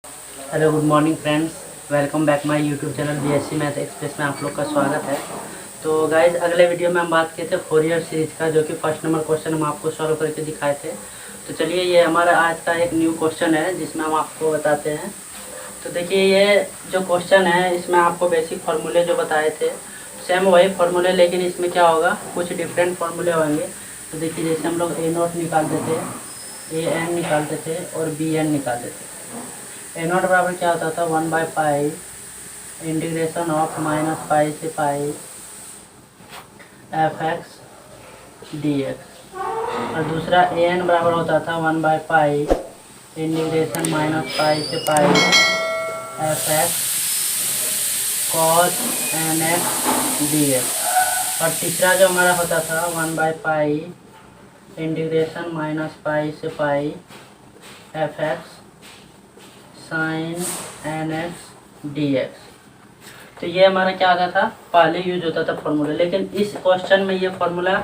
Hello good morning friends, welcome back my YouTube channel BSc math express में आप लोग का स्वागत है। तो गाइज अगले वीडियो में हम बात किए थे फोरियर सीरीज का, जो कि फर्स्ट नंबर क्वेश्चन हम आपको सॉल्व करके दिखाए थे। तो चलिए ये हमारा आज का एक न्यू क्वेश्चन है जिसमें हम आपको बताते हैं। तो देखिए ये जो क्वेश्चन है इसमें आपको बेसिक फार्मूले जो बताए थे सेम वही फार्मूले, लेकिन इसमें क्या होगा कुछ डिफरेंट फार्मूले होंगे। तो देखिए जैसे हम लोग ए नोट निकालते थे, ए एन निकालते थे और बी एन निकालते थे। ए नोट बराबर क्या होता था 1/पाई इंटीग्रेशन ऑफ -पाई से pi f x D x. और दूसरा ए एन बराबर होता था 1/पाई इंटीग्रेशन -पाई से pi f x cos N x D x. और तीसरा जो हमारा होता था 1/पाई इंटीग्रेशन -पाई से pi f x sine N x D x. तो ये हमारा क्या होता था, पहले यूज होता था फॉर्मूला, लेकिन इस क्वेश्चन में ये फॉर्मूला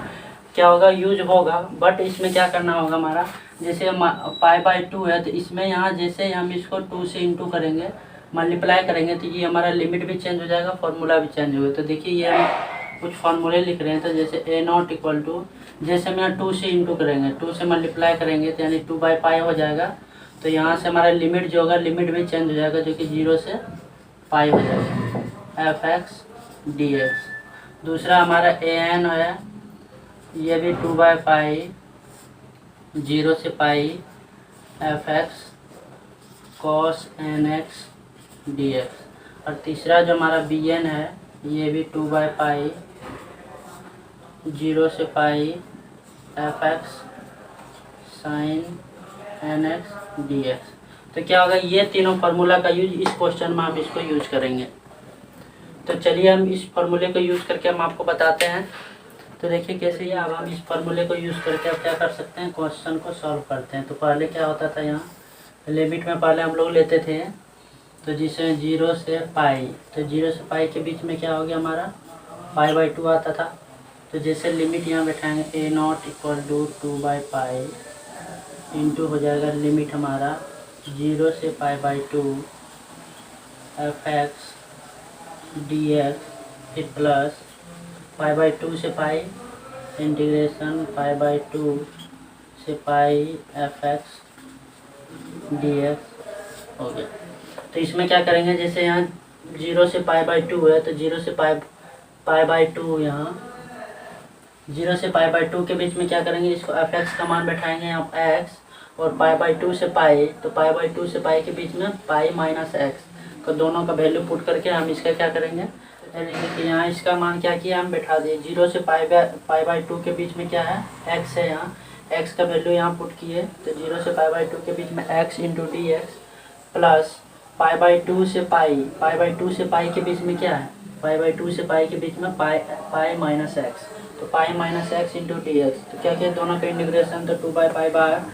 क्या होगा, यूज होगा। बट इसमें क्या करना होगा हमारा, जैसे पाई/2 है तो इसमें यहाँ जैसे हम इसको 2 से इंटू करेंगे, मल्टीप्लाई करेंगे, तो ये हमारा लिमिट भी चेंज हो जाएगा, फॉर्मूला भी चेंज होगा। तो देखिए ये हम कुछ फार्मूले लिख रहे हैं। तो जैसे ए नॉट इक्वल टू, जैसे हम यहाँ 2 से इंटू करेंगे, 2 से मल्टीप्लाई करेंगे तो यानी 2/पाई हो जाएगा। तो यहाँ से हमारा लिमिट जो होगा, लिमिट भी चेंज हो जाएगा, जो कि 0 से पाई हो जाएगा, एफ एक्स डी एक्स। दूसरा हमारा ए एन है, ये भी 2/पाई 0 से pi f x cos N x D x. और तीसरा जो हमारा बी एन है, ये भी 2/पाई 0 से pi f x sine N x D x. तो क्या होगा, ये तीनों फार्मूला का यूज इस क्वेश्चन में हम इसको यूज करेंगे। तो चलिए हम इस फार्मूले को यूज करके हम आपको बताते हैं। तो देखिए कैसे ये, अब हम इस फार्मूले को यूज करके अब क्या कर सकते हैं, क्वेश्चन को सॉल्व करते हैं। तो पहले क्या होता था, यहाँ लिमिट में पहले हम लोग लेते थे, तो जिसे 0 से पाई, तो 0 से पाई के बीच में क्या हो गया हमारा पाई/2 आता था। तो जैसे लिमिट यहाँ बैठाएंगे, ए नॉट इक्वल टू 2/पाई इंटू हो जाएगा लिमिट हमारा 0 से पाई/2 एफ एक्स डी एक्स, फिर प्लस पाई/2 से पाई इंटीग्रेशन पाई/2 से pi f x D x हो गया। तो इसमें क्या करेंगे, जैसे यहाँ 0 से पाई/2 है, तो 0 से पाई/2 यहाँ 0 से पाई/2 के बीच में क्या करेंगे, इसको एफ एक्स का मान बैठाएंगे यहाँ एक्स, और पाई/2 से पाई, तो पाई/2 से पाई के बीच में पाई माइनस एक्स, तो दोनों का वैल्यू पुट करके हम इसका क्या करेंगे, कि यहाँ इसका मान क्या किया, हम बैठा दिए 0 से पाई/2 के बीच में क्या है, एक्स है, यहाँ एक्स का वैल्यू यहाँ पुट किए। तो 0 से पाई/2 के बीच में x into d x plus पाई/2 से पाई से पाई के बीच में क्या है, पाई/2 से पाई के बीच में पाई माइनस एक्स, तो पाई minus x into d x. तो क्या किया, दोनों का इंटीग्रेशन, तो 2/पाई बार,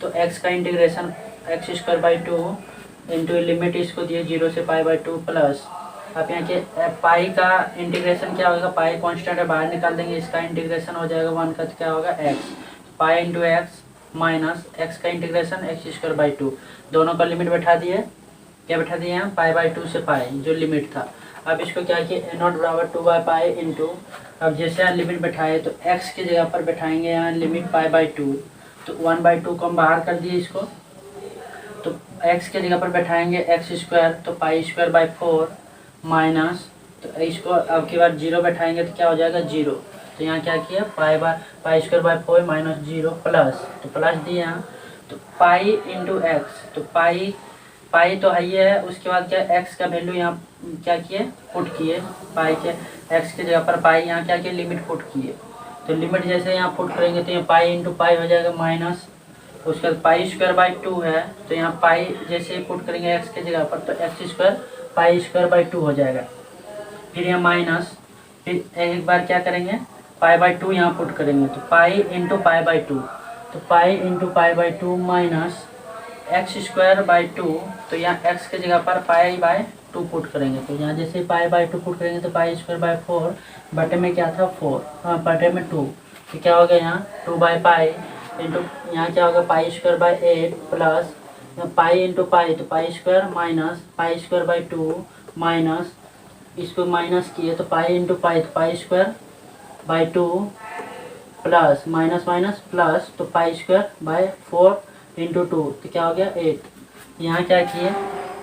तो x का इंटीग्रेशन x² इंटू लिमिट इसको दिए 0 से पाई/2 प्लस, अब यहाँ के पाई का इंटीग्रेशन क्या होगा, पाई कांस्टेंट है, बाहर निकाल देंगे, इसका इंटीग्रेशन हो जाएगा 1 का, तो क्या होगा x, pi into x minus x का इंटीग्रेशन x²/2, दोनों का लिमिट बैठा दिए, क्या बैठा दिए हैं, पाई/2 से पाई जो लिमिट था। अब इसको क्या किए, ए नॉट बराबर 2/पाई इंटू, अब जैसे यहाँ लिमिट बैठाए तो x की जगह पर बैठाएंगे यहाँ लिमिट पाई/2, तो 1/2 को हम बाहर कर दिए इसको, तो x के जगह पर बैठाएंगे x², तो पाई²/4 माइनस, तो इसको अब की बार 0 बैठाएंगे तो क्या हो जाएगा 0, तो यहाँ क्या किया पाई²/4 माइनस 0 प्लस, तो प्लस दिए यहाँ, तो पाई इंटू एक्स, तो पाई तो है ये है, उसके बाद क्या x का वैल्यू यहाँ क्या किए, पुट किए, पाई के x के जगह पर पाई, यहाँ क्या किए लिमिट पुट किए, तो लिमिट जैसे यहाँ पुट करेंगे तो यहाँ पाई इंटू पाई हो जाएगा माइनस, उसके बाद पाई²/2 है, तो यहाँ पाई जैसे पुट करेंगे x के जगह पर, तो x² पाई²/2 हो जाएगा, फिर यहाँ माइनस, फिर एक बार क्या करेंगे पाई/2 यहाँ पुट करेंगे, तो पाई इंटू पाई/2, तो पाई इंटू पाई/2 माइनस x²/2, तो यहाँ x के जगह पर पाई/2 पुट करेंगे, तो यहाँ जैसे पाई/2 पुट करेंगे तो पाई²/4 बटे में क्या था 4, हाँ बटे में 2, तो क्या हो गया यहाँ 2/पाई इंटू यहाँ क्या होगा पाई² 8 प्लस पाई इंटू पाई तो pi square minus pi square by 2 minus इसको माइनस किए तो पाई इंटू पाई तो pi square by 2 plus minus minus plus तो पाई स्क्वायर बाई 4 इंटू 2 तो क्या हो गया 8। यहाँ क्या किए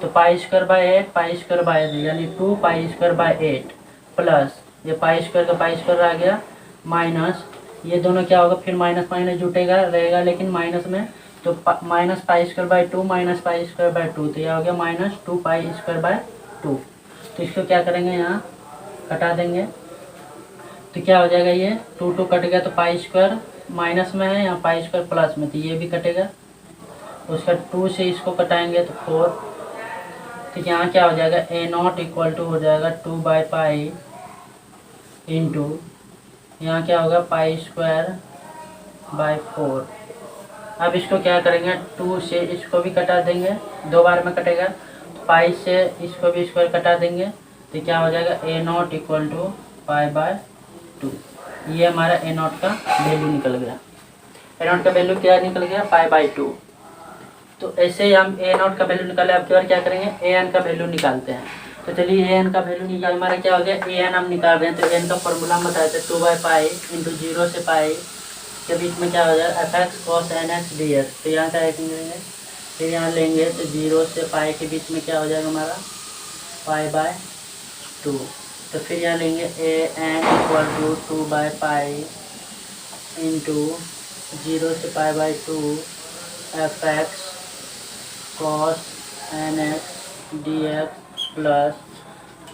तो pi square by 8 pi square by 8 यानी 2 पाई स्क्वायर बाई 8 प्लस ये पाई स्क्वायर का पाई स्क्वायर आ गया माइनस ये दोनों क्या होगा फिर माइनस माइनस जुटेगा रहेगा लेकिन माइनस में तो minus pi square by 2 minus pi square by 2 तो यह हो गया माइनस 2 पाई स्क्वायर बाई 2। तो इसको क्या करेंगे यहाँ कटा देंगे तो क्या हो जाएगा ये 2 2 कट गया तो पाई स्क्वायर माइनस में है यहाँ पाई स्क्वायर प्लस में तो ये भी कटेगा उसका 2 से इसको कटाएंगे तो 4। तो यहाँ क्या हो जाएगा ए नॉट इक्वल टू हो जाएगा 2 बाई पाई इंटू यहाँ क्या होगा पाई स्क्वायर बाई 4। अब इसको क्या करेंगे 2 से इसको भी कटा देंगे 2 बार में कटेगा तो पाई से इसको भी स्क्वायर कटा देंगे तो क्या हो जाएगा a naught equal to pi by 2। ये हमारा ए नॉट का वैल्यू निकल गया। ए नॉट का वैल्यू क्या निकल गया पाई बाय 2। तो ऐसे ही हम ए नॉट का वैल्यू निकाले। अब की बार क्या करेंगे ए एन का वैल्यू निकालते हैं। तो चलिए ए एन का वैल्यू निकाल हमारा क्या हो गया ए एन हम निकाल रहे हैं। तो ए एन का फॉर्मूला हम बताए थे 2 बाई पाई इंटू 0 से पाई के बीच में क्या हो जाएगा F x cos N x D x. तो यहाँ क्या लेंगे फिर यहाँ लेंगे तो 0 से पाई के बीच में क्या हो जाएगा हमारा पाई बाय 2। तो फिर यहाँ लेंगे a n equal to 2 by pi into 0 से pi by 2 f x cos N x D x plus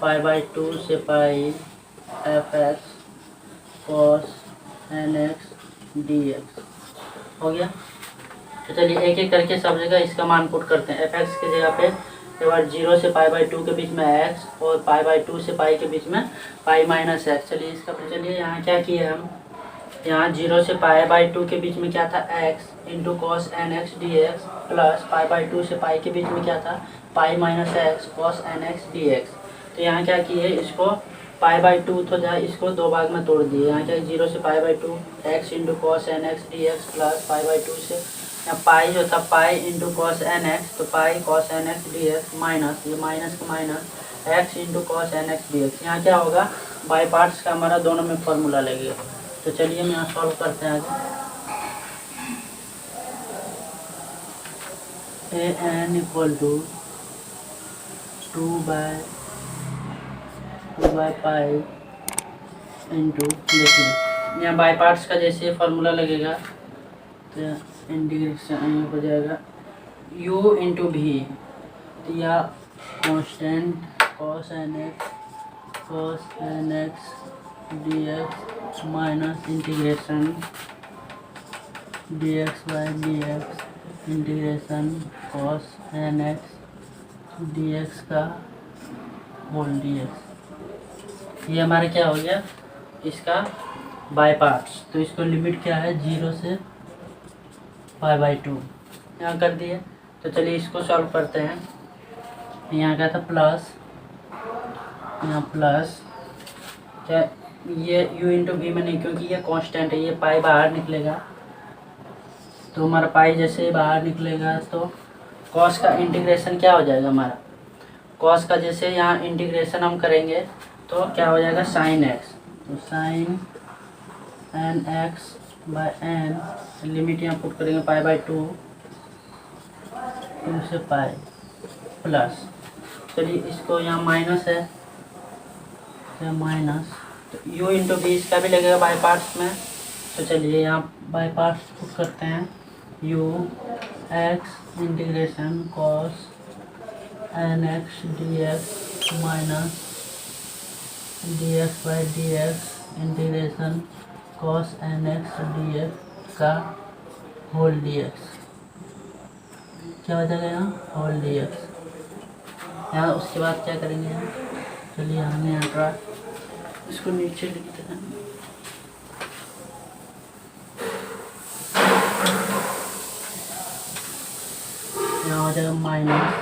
pi by 2 से pi f x cos N x D x हो गया। तो चलिए एक एक करके सब जगह इसका मान पुट करते हैं। एफ एक्स की जगह पे एक बार 0 से पाई बाई 2 के बीच में एक्स और पाई बाई 2 से पाई के बीच में पाई माइनस एक्स। चलिए इसका चलिए यहाँ क्या किए हम यहाँ 0 से पाई बाई 2 के बीच में क्या था X into cos N x D x plus pi by 2 से पाई के बीच में क्या था pi minus X cos N x D x. तो यहाँ क्या किए इसको पाई बाई 2 तो जाए इसको 2 भाग में तोड़ दिए। यहाँ क्या 0 से pi by 2 x into cos N x D x plus pi by 2 से यहाँ पाई जो था pi into cos N x तो pi cos N x D x minus ये माइनस का minus x into cos N x D x. यहाँ क्या होगा बाई पार्ट्स का हमारा दोनों में फॉर्मूला लगेगा। तो चलिए हम यहाँ सॉल्व करते हैं आगे। A n equal to 2 by pi into देखिए यहाँ बाई पार्ट्स का जैसे फार्मूला लगेगा तो इंटीग्रेशन हो जाएगा u इंटू भी या constant cos N x D x minus integration D x by D X integration cos N x D x का होल डी एक्स। ये हमारा क्या हो गया इसका बाय पार्ट्स। तो इसको लिमिट क्या है 0 से पाई बाई 2 यहाँ कर दिए। तो चलिए इसको सॉल्व करते हैं। यहाँ क्या था प्लस यहाँ प्लस क्या ये u इंटू वी में नहीं क्योंकि ये कांस्टेंट है ये पाई बाहर निकलेगा तो हमारा पाई जैसे बाहर निकलेगा तो कॉस का इंटीग्रेशन क्या हो जाएगा हमारा कॉस का जैसे यहाँ इंटीग्रेशन हम करेंगे तो क्या हो जाएगा साइन एक्स। तो sine N x by N limit यहाँ पुट करेंगे पाई बाई 2 से पाई प्लस चलिए इसको यहाँ माइनस है तो माइनस तो u इंटू बी इसका भी लगेगा बाई पार्ट्स में। तो चलिए यहाँ बाई पार्ट्स पुट करते हैं u X integration cos N x D x minus D x by D X integration cos N x D x का होल डी एक्स क्या हो जाएगा यहाँ होल डी एक्स। यहाँ उसके बाद क्या करेंगे यहाँ चलिए हमने यहाँ इसको नीचे लिखते हैं यहाँ हो जाएगा minus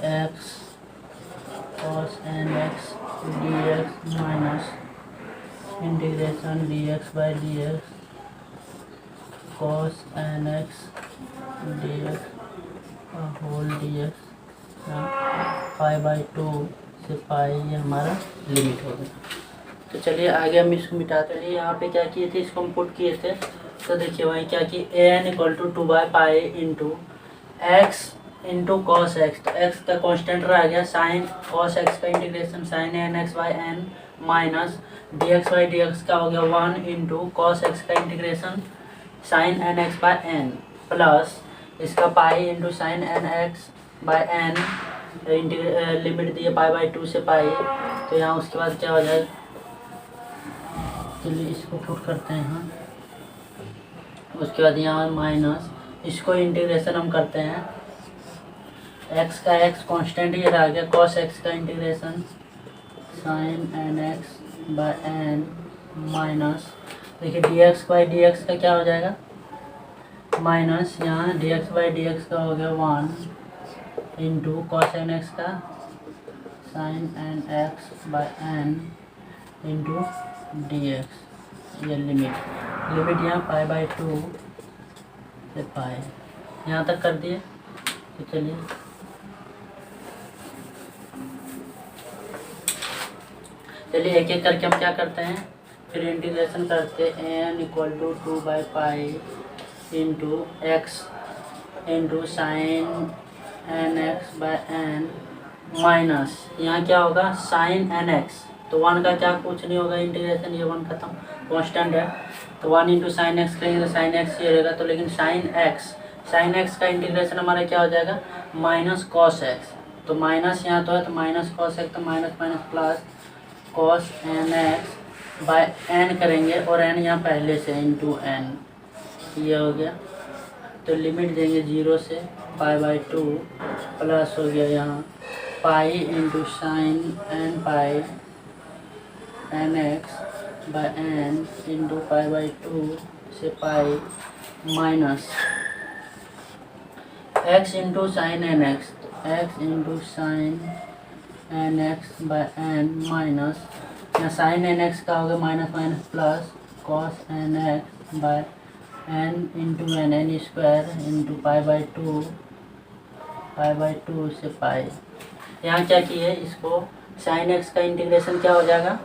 X cos N x D x minus integration D x by D X cos N X dx का होल dx पाई बाई 2 से पाई, ये हमारा लिमिट हो गया। तो चलिए आगे हम इसको मिटाते हैं। यहाँ पे क्या किए थे, इसको हम पुट किए थे, तो देखिए वही क्या कि an इक्वल टू 2/पाई into x into cos x. तो एक्स का कॉन्स्टेंट रह गया, साइन कॉस एक्स का integration sine N x by n minus D x by D x का हो गया 1 इंटू कॉस एक्स का integration sine N x by n plus इसका pi into sine N x by n, limit दिए pi by 2 से पाई। तो यहाँ उसके बाद क्या हो जाएगा, चलिए इसको पुट करते हैं हम। उसके बाद यहाँ माइनस इसको इंटीग्रेशन हम करते हैं, एक्स का एक्स कांस्टेंट ये रह गया, कॉस एक्स का integration sine N x by n minus, देखिए d x by D x का क्या हो जाएगा, माइनस यहाँ d x by D x का हो गया 1 इंटू कॉस एन एक्स का sine N x by n into d x, ये लिमिट यहाँ पाई बाई 2 से पाई, यहाँ तक कर दिए। तो चलिए एक एक करके हम क्या करते हैं, फिर इंटीग्रेशन करते हैं एन इक्वल टू 2/पाई into x into sine N x by n minus यहाँ क्या होगा साइन एन एक्स, तो 1 का क्या कुछ नहीं होगा, इंटीग्रेशन ये 1 खत्म, कांस्टेंट है। तो 1 इंटू साइन एक्स करेंगे तो साइन एक्स ये रहेगा, तो लेकिन साइन एक्स का इंटीग्रेशन हमारा क्या हो जाएगा माइनस कॉस एक्स, तो माइनस यहाँ तो है तो माइनस कॉस एक्स, तो minus minus plus cos N x by n करेंगे, और एन यहाँ पहले से इंटू एन, ये हो गया। तो लिमिट देंगे 0 से पाई बाई 2 प्लस हो गया यहाँ pi into sine n pi n x by n into pi by 2 से pi minus x into sine N x, x into sine N x by n minus यहाँ sine N x का हो गया minus minus plus cos N x by n into n square into pi by 2 से पाई। यहाँ क्या किए इसको sign x का इंटीग्रेशन क्या हो जाएगा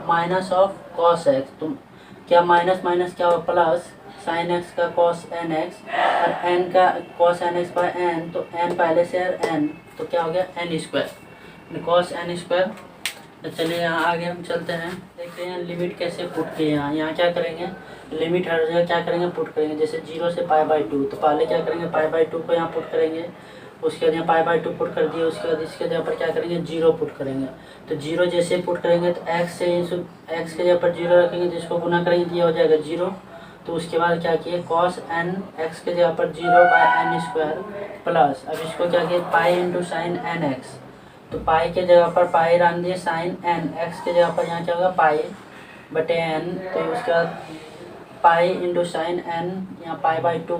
माइनस ऑफ कॉस एक्स, तो क्या माइनस माइनस क्या हो प्लस साइन एक्स का कॉस एन एक्स और एन का cos N x by n, तो एन पहले से है एन, तो क्या हो गया n square cos n square. तो चलिए यहाँ आगे हम चलते हैं, देखते हैं लिमिट कैसे पुट किए। यहाँ क्या करेंगे लिमिट हर जगह क्या करेंगे पुट करेंगे, जैसे 0 से पाई बाई 2, तो पहले क्या करेंगे पाई बाई 2 को यहाँ पुट करेंगे, उसके बाद यहाँ पाई बाई 2 पुट कर दिए, उसके बाद इसके जगह पर क्या करेंगे 0 पुट करेंगे। तो 0 जैसे पुट करेंगे तो एक्स के जगह पर 0 रखेंगे, जिसको गुना करेंगे तो ये हो जाएगा 0। तो उसके बाद क्या किए कॉस एन एक्स के जगह पर 0 बाई एन स्क्वायर प्लस, अब इसको क्या किए pi into sine N x, तो पाई के जगह पर पाई रख दिए साइन एन, एक्स के जगह पर यहाँ क्या होगा पाई बटे एन, तो उसके बाद पाई इंटू साइन एन यहाँ पाई बाई 2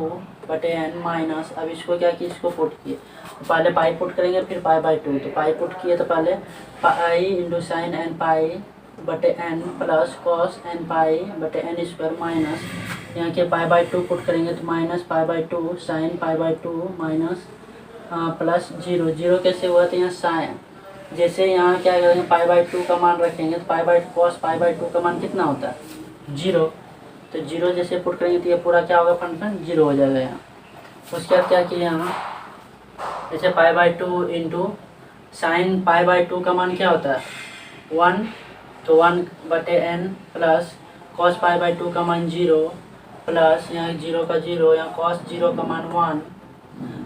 बटे एन माइनस, अब इसको क्या किया इसको पुट किए, तो पहले पाई पुट करेंगे फिर पाई बाई 2, तो पाई पुट किए तो पहले पाई इंटू साइन एन पाई बटे एन प्लस कॉस एन पाई बटे एन स्क्वायर माइनस यहाँ के पाई बाई 2 पुट करेंगे तो minus pi by 2 sine pi by 2 minus plus 0 कैसे हुआ, तो यहाँ साइन जैसे यहाँ क्या करेंगे पाई बाई 2 का मान रखेंगे तो pi by cos pi by 2 का मान कितना होता है 0, तो 0 जैसे पुट करेंगे तो ये पूरा क्या होगा फंक्शन 0 हो जाएगा यहाँ। उसके बाद क्या किया यहाँ जैसे पाई by 2 into sine pi by 2 का मान क्या होता है 1, तो 1 बटे n plus cos pi by 2 का मान 0 प्लस यहाँ 0 का 0 यहाँ कॉस 0 का मान 1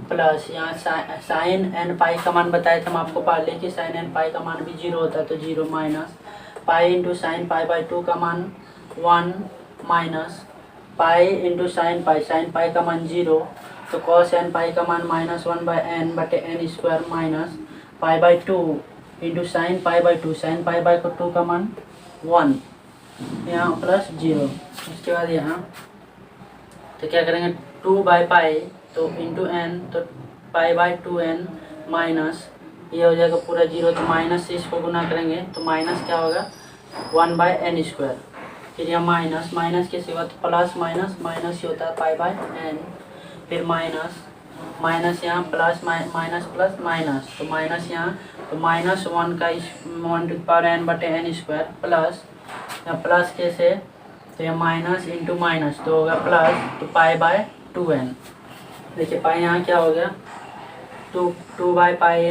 प्लस यहाँ साइन एन पाई का मान बताए थे हम आपको पहले कि साइन एन पाई का मान भी 0 होता है, तो 0 minus pi into sine pi by 2 का मान 1 minus pi into sine pi का मान 0, तो कॉस एन पाई का मान माइनस 1 बाई एन बटे n square minus pi by 2 into sine pi by 2 sine pi by 2 का मान 1 यहाँ प्लस 0। उसके बाद यहाँ तो क्या करेंगे 2 बाई पाई तो इंटू एन, तो पाई बाई 2n माइनस ये हो जाएगा पूरा 0, तो माइनस से इसको गुना करेंगे तो माइनस क्या होगा 1 बाई एन स्क्वायर, फिर यह माइनस के सिवा तो प्लस माइनस ही होता है पाई बाई एन, फिर माइनस माइनस यहाँ प्लस माइनस प्लस माइनस, तो माइनस यहाँ, तो माइनस 1 का 1 बटे एन स्क्वायर प्लस यहाँ प्लस कैसे, तो ये माइनस इंटू माइनस तो होगा प्लस, तो पाई बाय 2n। देखिए पाई यहाँ क्या हो गया, two by pi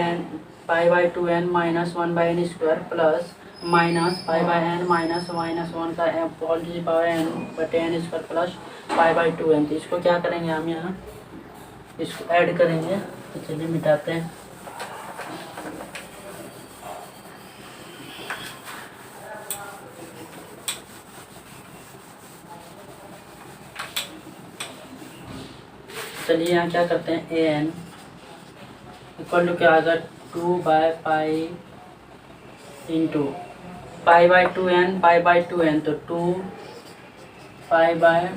by 2n minus 1 by n square plus minus pi by n minus 1 का whole to the power n बटे n square plus pi by 2n। तो इसको क्या करेंगे हम यहाँ, इसको ऐड करेंगे, तो चलिए मिटाते हैं। चलिए यहाँ क्या करते हैं, ए एन इक्वल टू क्या आएगा, 2 by pi into pi by 2n, तो 2 पाई by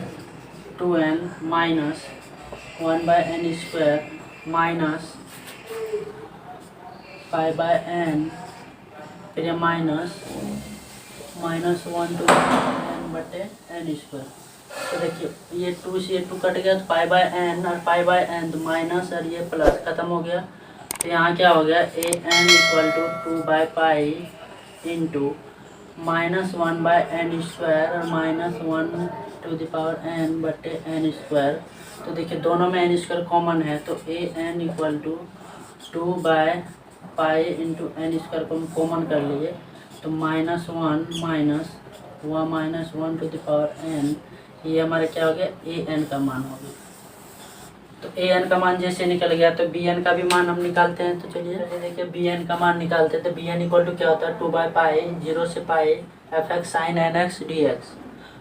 2n minus 1 by n square minus pi by n, फिर ये माइनस 1 टू एन बटे एन स्क्वायर। तो देखिए ये 2 से ये 2 कट गया, तो पाई बाय एन और पाई बाय एन, तो माइनस और ये प्लस खत्म हो गया। तो यहाँ क्या हो गया, a n equal to 2 by pi into minus 1 by n square और minus 1 to the power n बटे एन स्क्वायर। तो देखिए दोनों में एन स्क्वायर कॉमन है, तो a n equal to 2 by pi into n square को हम कॉमन कर लिए, तो minus 1 to the power n, ये हमारा क्या हो गया, ए एन का मान हो गया। तो ए एन का मान जैसे निकल गया, तो बी एन का भी मान हम निकालते हैं। तो चलिए देखिए बी एन का मान निकालते हैं। तो बी एन इक्वल टू क्या होता है, 2 बाय पाई 0 से pi f x sine N x D x.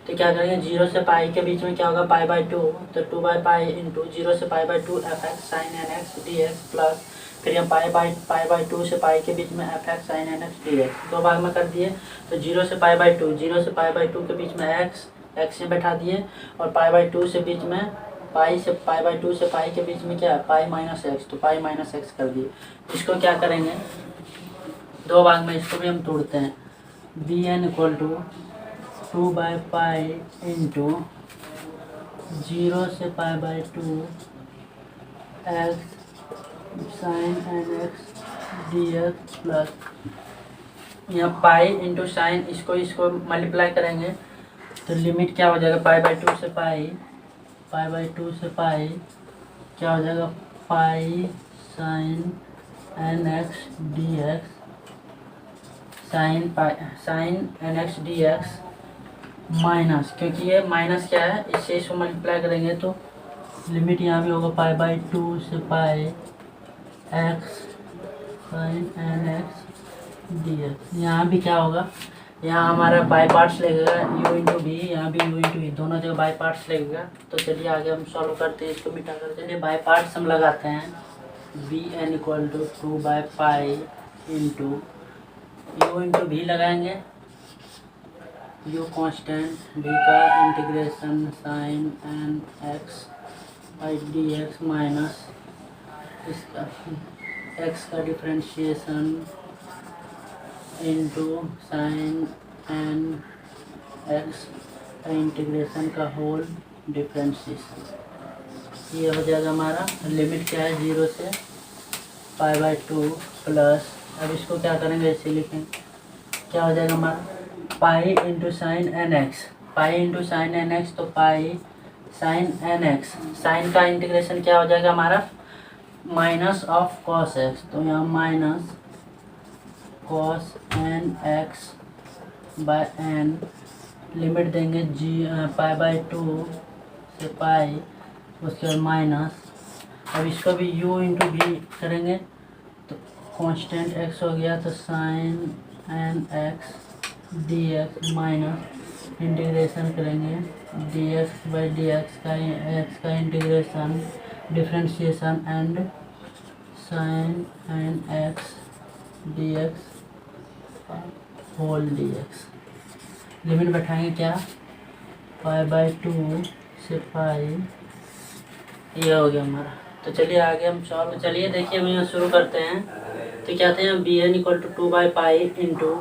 तो क्या करेंगे, 0 से पाई के बीच में क्या होगा, पाई बाय 2, तो 2 बाय पाई इंटू 0 से पाई by 2 f x sine N x D x plus फिर हम पाई बाय 2 से पाई के बीच में f x sine N x D x, दो भाग में कर दिए। तो 0 से पाई बाय 2 के बीच में एक्स से बैठा दिए, और पाई बाय 2 से बीच में पाई बाय 2 से पाई के बीच में क्या है, पाई माइनस एक्स, तो पाई माइनस एक्स कर दिए। इसको क्या करेंगे, दो भाग में इसको भी हम तोड़ते हैं। B n equal to 2 by pi into 0 से पाई by 2 x sine N x D x plus यहाँ पाई इंटू साइन, इसको मल्टीप्लाई करेंगे, तो लिमिट क्या हो जाएगा, पाई बाय 2 से पाई क्या हो जाएगा, pi sine N x D x sine N x D x minus, क्योंकि ये माइनस क्या है, इससे इसको मल्टीप्लाई करेंगे तो लिमिट यहाँ भी होगा पाई बाय 2 से pi x sine N x D x. यहाँ भी क्या होगा, यहाँ हमारा बाई पार्ट्स लगेगा u इंटू बी, यहाँ भी u इंटू बी, दोनों जगह बाई पार्ट्स लगेगा। तो चलिए आगे हम सॉल्व करते हैं, इसको मिटा कर। चलिए बाई पार्ट्स हम लगाते हैं। B n equal to 2 by pi into u into भी लगाएंगे, u कांस्टेंट, b का integration sine N x by D x minus इसका x का differentiation into sine N x का इंटीग्रेशन का होल डिफ्रेंशिएशन। ये हो जाएगा हमारा, लिमिट क्या है 0 से पाई बाय 2 प्लस, अब इसको क्या करेंगे, ऐसे लिखेंगे, क्या हो जाएगा हमारा, pi into sine N x, तो pi sine N x, sine का इंटीग्रेशन क्या हो जाएगा हमारा, माइनस ऑफ कॉस एक्स, तो यहाँ minus cos N x by N, limit देंगे पाई बाय 2 से पाई, उसके बाद माइनस, अब इसको भी u इंटू भी करेंगे, तो कांस्टेंट x हो गया, तो sine N x D x minus integration करेंगे d x by D x का integration differentiation and sine N x D x whole D x. Limit बैठाएंगे क्या, पाई बाय 2 से पाई, ये हो गया हमारा। तो चलिए आगे हम सॉल्व, चलिए देखिए हम यहाँ शुरू करते हैं। तो क्या थे, b n equal to 2 by pi into,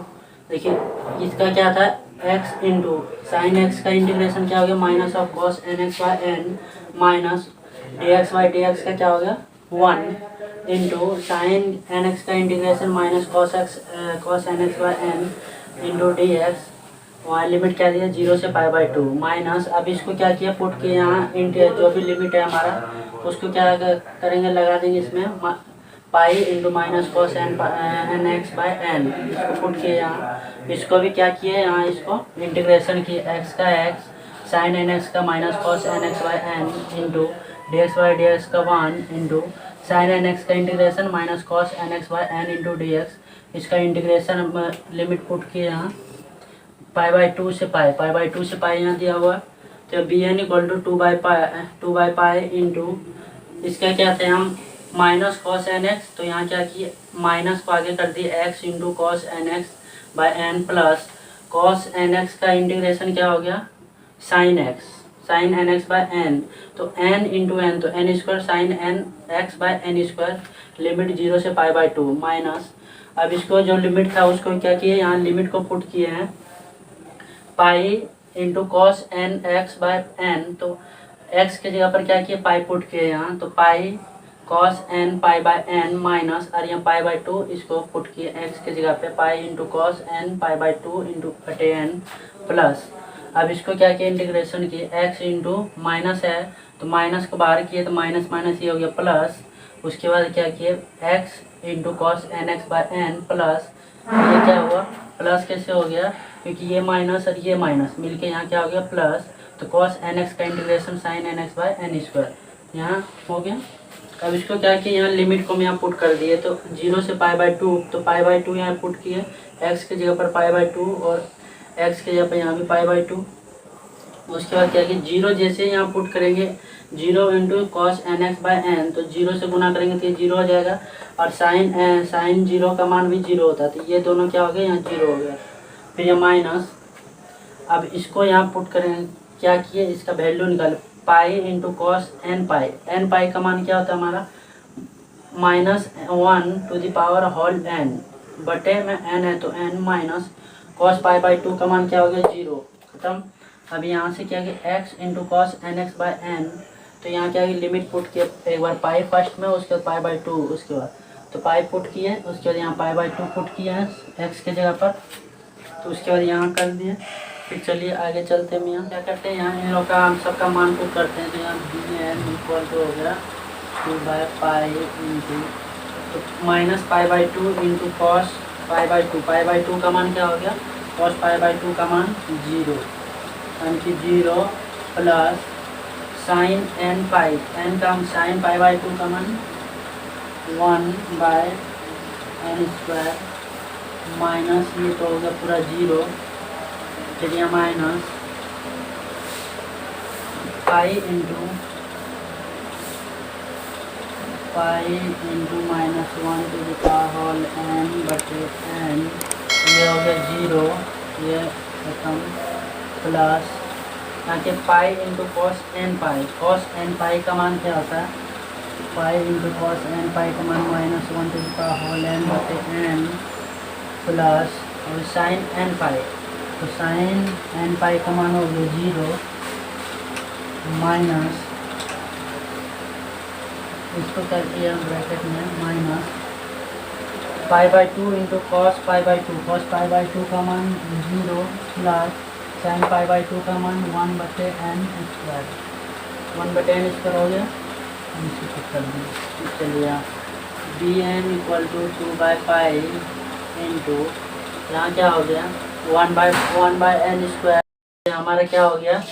देखिए इसका क्या था, x इंटू साइन एक्स का इंटीग्रेशन क्या हो गया, minus of cos N x by n minus D x by D x का क्या हो गया 1 इंटू साइन एन एक्स का integration minus cos N x by n into d x. वहाँ लिमिट क्या दिया 0 से पाई बाई 2 माइनस, अब इसको क्या किया पुट किया यहाँ इंटू जो भी लिमिट है हमारा उसको क्या करेंगे लगा देंगे इसमें pi into minus cos N x by n, इसको पुट किए यहाँ। इसको भी क्या किए यहाँ इसको इंटीग्रेशन किए एक्स का एक्स साइन एन एक्स का minus cos N x by n into d x by D x का 1 इंटू साइन एन एक्स का integration minus cos N x by n into d x. इसका integration limit put किए यहाँ pi by 2 से pi by 2 से पाई यहाँ दिया हुआ। तो b n equal to 2 by pi into इसका क्या थे हम माइनस कॉस एन एक्स, तो यहाँ क्या किए माइनस को आगे कर दिए x into cos N x by n plus cos N x का इंटीग्रेशन क्या हो गया sine N x by n, तो एन इंटू एन तो n square sine N x by n square limit 0 से पाई बाई 2 माइनस। अब इसको जो लिमिट था उसको क्या किए यहाँ लिमिट को पुट किए हैं pi into cos N x by n, तो एक्स के जगह पर क्या किए पाई पुट किए यहाँ, तो pi cos n pi by n minus और यहाँ पाई बाई 2 इसको पुट किए एक्स के जगह पे pi into cos n pi by 2 into बटे एन प्लस। अब इसको क्या किया इंटीग्रेशन किए एक्स इंटू माइनस है तो माइनस को बाहर किए तो माइनस माइनस ये हो गया प्लस, उसके बाद क्या किए x into cos N x by n plus. ये क्या हुआ प्लस कैसे हो गया क्योंकि ये माइनस और ये माइनस मिलके यहाँ क्या हो गया प्लस, तो कॉस एन एक्स का integration sine N x by n square यहाँ हो गया। अब इसको क्या किया यहाँ लिमिट को हम यहाँ पुट कर दिए तो 0 से पाई बाई 2, तो पाई बाई 2 यहाँ पुट किए एक्स के जगह पर पाई बाई 2 और एक्स के जगह पर यहाँ भी पाई बाई 2। उसके बाद क्या किया 0 जैसे यहाँ पुट करेंगे 0 into cos N x by n, तो 0 से गुना करेंगे तो ये 0 हो जाएगा और साइन 0 का मान भी 0 होता है, तो ये दोनों क्या हो गए यहाँ 0 हो गया। फिर ये माइनस, अब इसको यहाँ पुट करेंगे क्या किए इसका वैल्यू निकाले pi into cos n pi का मान क्या होता है हमारा -1 to the power whole n बटे में एन है तो n minus cos pi by 2 का मान क्या हो गया 0 खत्म। अब यहाँ से क्या किया x into cos N x by n, तो यहाँ क्या लिमिट पुट किया एक बार पाई फर्स्ट में उसके बाद पाई बाई 2 उसके बाद तो पाई पुट किए उसके बाद यहाँ पाई बाई 2 पुट किया है एक्स के जगह पर, तो उसके बाद यहाँ कर दिए। फिर चलिए आगे चलते हैं यहाँ क्या करते हैं यहाँ इन लोग का हम सबका मान पुट करते हैं, तो यहाँ बी एन इक्वल टू हो गया 2 बाई पाई इंटू तो minus pi by 2 into cos pi by 2 का मान क्या हो गया कॉस पाई बाई 2 का मान 0 यानी कि 0 plus sign n pi N का साइन पाई बाई 2 का मान 1 बाय एन स्क्वायर माइनस ये तो हो गया पूरा 0, चलिए minus pi into minus 1 to the power whole n बटे एन, ये हो गया 0 ये खत्म प्लस यहाँ के pi into cos n pi का मान क्या होता है pi into cos n pi का मान -1 to the power whole n बटे एन प्लस और साइन एन पाई, तो साइन एन पाई का मान हो गया 0 माइनस इसको कर दिया ब्रैकेट में minus pi by 2 into cos pi by 2 का मान 0 प्लस साइन पाई बाई 2 का मान 1 बटे एन स्क्वायर हो गया। इसी को कर दिया चलिए b n equal to 2 by pi into यहाँ क्या हो गया 1 बाई एन स्क्वायर, हमारा क्या हो गया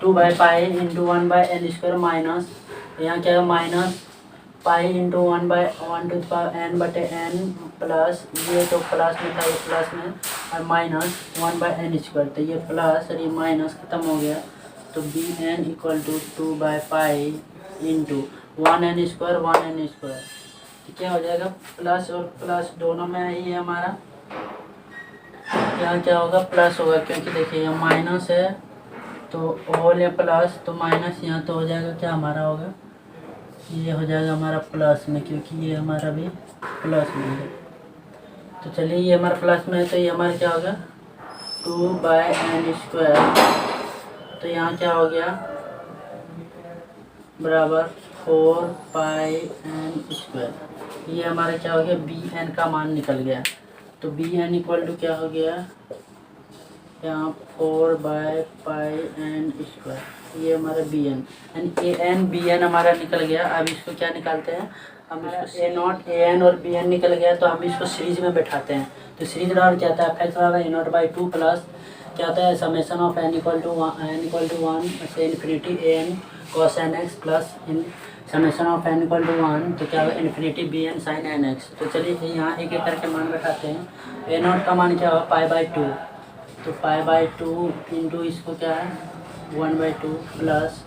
2 by pi into 1 by n square minus यहाँ क्या है minus pi into 1 by 1 to the power n बटे एन प्लस ये तो प्लस में था ये प्लस में और माइनस 1 बाई एन स्क्वायर, तो ये प्लस और ये माइनस खत्म हो गया। तो b n equal to 2 by pi into 1 n square तो क्या हो जाएगा प्लस और प्लस दोनों में ही है हमारा, यहाँ क्या होगा प्लस होगा क्योंकि देखिए यहाँ माइनस है तो होल है प्लस तो माइनस यहाँ तो हो जाएगा क्या हमारा होगा ये हो जाएगा हमारा प्लस में क्योंकि ये हमारा भी प्लस में है। तो चलिए ये हमारा प्लस में है तो ये हमारा क्या होगा 2 बाई एन स्क्वायर, तो यहाँ क्या हो गया बराबर 4πn²। ये हमारा क्या हो गया, बी एन का मान निकल गया। तो बी एन इक्वल टू क्या हो गया यहाँ 4/πn²। ये हमारा b n n b n हमारा निकल गया। अब इसको क्या निकालते हैं, हम इसको ए नॉट ए एन और बी एन निकल गया, तो हम इसको सीरीज में बैठाते हैं। तो सीरीज बराबर क्या था, एफ बराबर ए नॉट बाई 2 प्लस क्या होता है summation of n equal to 1 से infinity a n cos N x plus इन summation of n equal to 1 तो क्या होगा infinity b n sine N x. तो चलिए यहाँ एक एक करके मान बैठाते हैं। ए नॉट का मान क्या होगा π/2, तो π/2 इंटू इसको क्या है 1/2 प्लस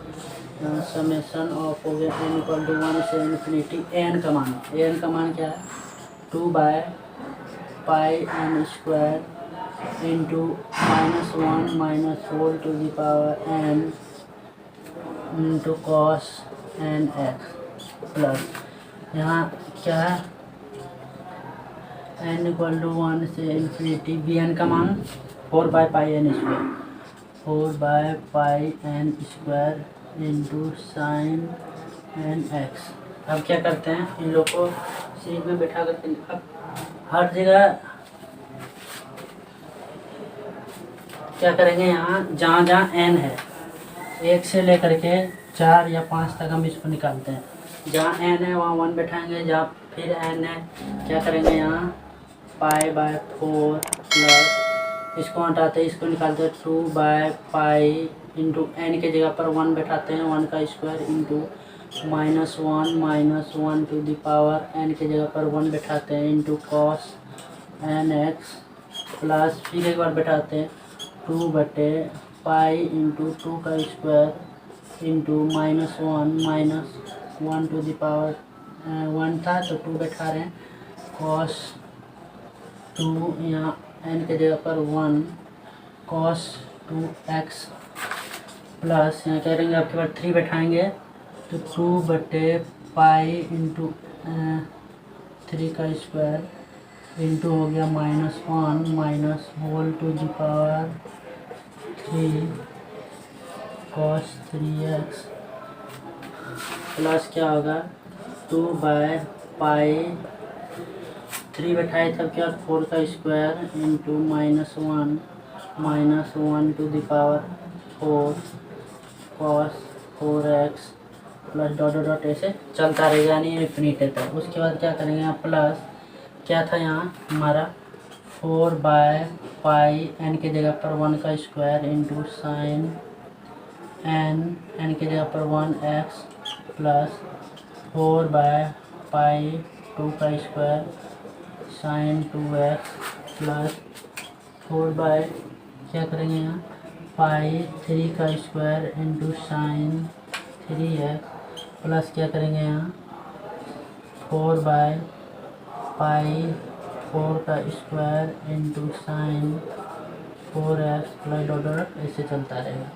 समेशन ऑफ हो गया एन इक्वल टू 1 से इन्फिनिटी ए एन का मान क्या है 2/πn² into -1 minus whole to the power n into cos N x plus यहाँ क्या है n इक्वल टू 1 से इन्फिनिटी बी एन का मान 4/πn² 4/πn² into sine N x. अब क्या करते हैं, इन लोग को सीरीज में बैठा करके अब हर जगह क्या करेंगे, यहाँ जहाँ जहाँ n है 1 से लेकर के 4 या 5 तक हम इसको निकालते हैं। जहाँ n है वहाँ 1 बैठाएंगे, जहाँ फिर n है क्या करेंगे यहाँ π/4 प्लस इसको हटाते हैं, इसको निकालते हैं 2/π इंटू एन के जगह पर 1 बैठाते हैं 1 का square into -1 minus 1 to the power n के जगह पर 1 बैठाते हैं into cos N x plus फिर एक बार बैठाते हैं 2/π इंटू 2 का square into -1 minus 1 to the power 1 था तो 2 बैठा रहे हैं कॉस 2 यहाँ n के जगह पर 1 cos 2x प्लस यहाँ कह रहेंगे आपके पास 3 बैठाएंगे तो 2/π इंटू 3 का स्क्वायर इंटू हो गया -1 minus whole to the power 3 cos 3x plus क्या होगा 2/π 3 बैठाए तब क्या 4 का square into -1 minus 1 to the power 4 cos 4x plus dot dot dot ऐसे चलता रहेगा यानी इन्फिनिट है। तक उसके बाद क्या करेंगे यहाँ प्लस क्या था यहाँ हमारा 4/π n के जगह पर 1 का स्क्वायर इंटू साइन n के जगह पर 1x प्लस 4/π 2 का स्क्वायर साइन 2x प्लस 4 क्या करेंगे यहाँ π3 का square into sine 3x plus क्या करेंगे यहाँ 4/π 4 का square into sine 4x plus dot dot ऐसे चलता रहेगा।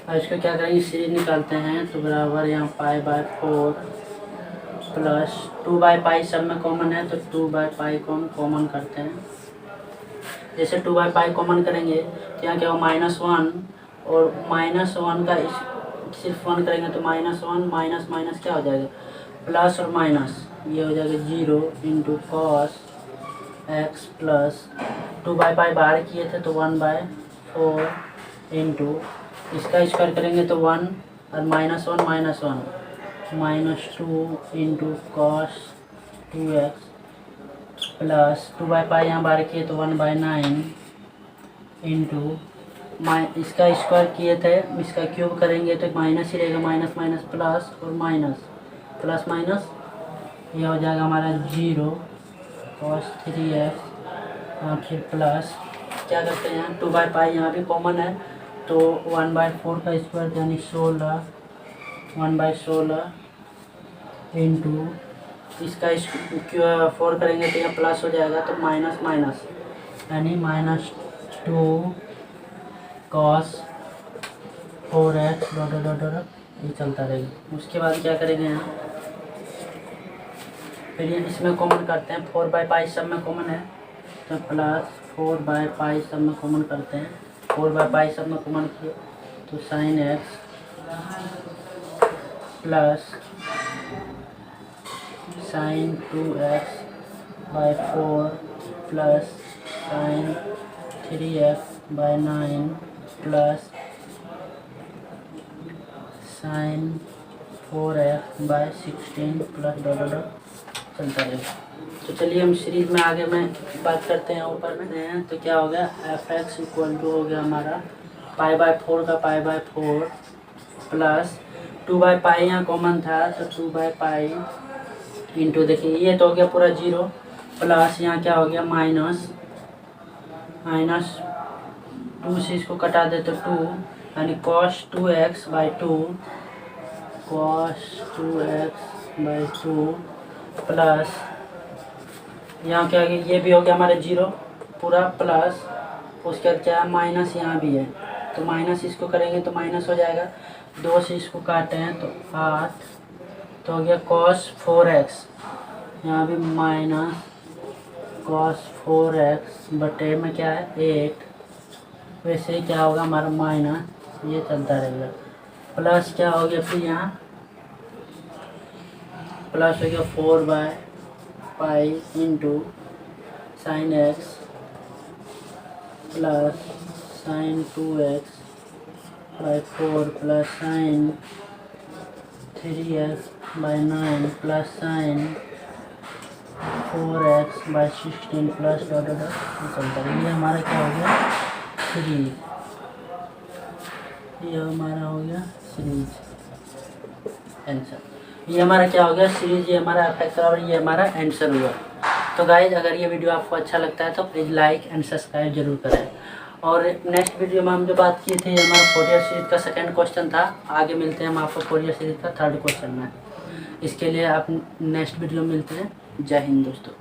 अब इसको क्या करेंगे सीरीज निकालते हैं तो बराबर यहाँ π/4 प्लस 2/π सब में कॉमन है तो 2/π को हम कॉमन करते हैं। जैसे 2/π कॉमन करेंगे तो यहाँ क्या हो -1 और -1 का सिर्फ 1 करेंगे तो -1 माइनस माइनस क्या हो जाएगा प्लस और माइनस ये हो जाएगा 0 इंटू कॉस एक्स प्लस 2/π बाहर किए थे तो 1/4 इंटू इसका स्क्वायर करेंगे तो 1 और -1 -2 इंटू कॉस 2x प्लस 2/π यहाँ बाहर किए तो 1/9 इंटू इसका स्क्वायर किए थे इसका क्यूब करेंगे तो माइनस ही रहेगा माइनस माइनस प्लस और माइनस प्लस माइनस ये हो जाएगा हमारा 0 cos 3x और फिर प्लस क्या करते हैं यहाँ 2/π यहाँ भी कॉमन है तो 1/4 का स्क्वायर यानी 1/16 इंटू इसका 4 करेंगे तो यहाँ प्लस हो जाएगा तो माइनस माइनस यानी -2 cos 4x dot dot dot ये चलता रहेगा। उसके बाद क्या करेंगे यहाँ फिर ये इसमें कॉमन करते हैं 4/π सब में कॉमन है तो प्लस 4/π सब में कॉमन करते हैं 4/π सब में कॉमन किए तो sine x plus sine 2x/4 plus sine 3x/9 plus sine 4x/16 plus dot dot चलता रहेगा। तो चलिए हम सीरीज में आगे में बात करते हैं। ऊपर में हैं तो क्या हो गया, f(x) इक्वल टू हो गया हमारा π/4 का π/4 प्लस 2/π यहाँ कॉमन था तो 2/π इंटू, देखिए ये तो हो गया पूरा 0 प्लस यहाँ क्या हो गया माइनस 2 से इसको कटा दे तो 2 यानी cos 2x/2 प्लस यहाँ क्या गया, ये भी हो गया हमारे 0 पूरा प्लस उसके बाद क्या है माइनस यहाँ भी है तो माइनस इसको करेंगे तो माइनस हो जाएगा, 2 से इसको काटे हैं तो 8 तो हो गया cos 4x, यहाँ भी माइनस cos 4x बटे में क्या है 8, वैसे ही क्या होगा हमारा माइनस ये चलता रहेगा प्लस क्या हो गया फिर यहाँ प्लस हो गया 4/π into sine x plus sine 2x/4 plus sine 3x/9 plus sine 4x/16 plus dot dot चलता है। ये हमारा क्या हो गया सीरीज, ये हमारा हो गया सीरीज आंसर। ये हमारा क्या हो गया सीरीज, ये हमारा f(x) बराबर ये हमारा आंसर हुआ। तो गाइज अगर ये वीडियो आपको अच्छा लगता है तो प्लीज़ लाइक एंड सब्सक्राइब जरूर करें। और नेक्स्ट वीडियो में हम जो बात किए थे हमारा फोरियर सीरीज का सेकंड क्वेश्चन था, आगे मिलते हैं हम आपको फोरियर सीरीज का थर्ड क्वेश्चन में। इसके लिए आप नेक्स्ट वीडियो में मिलते हैं। जय हिंद दोस्तों।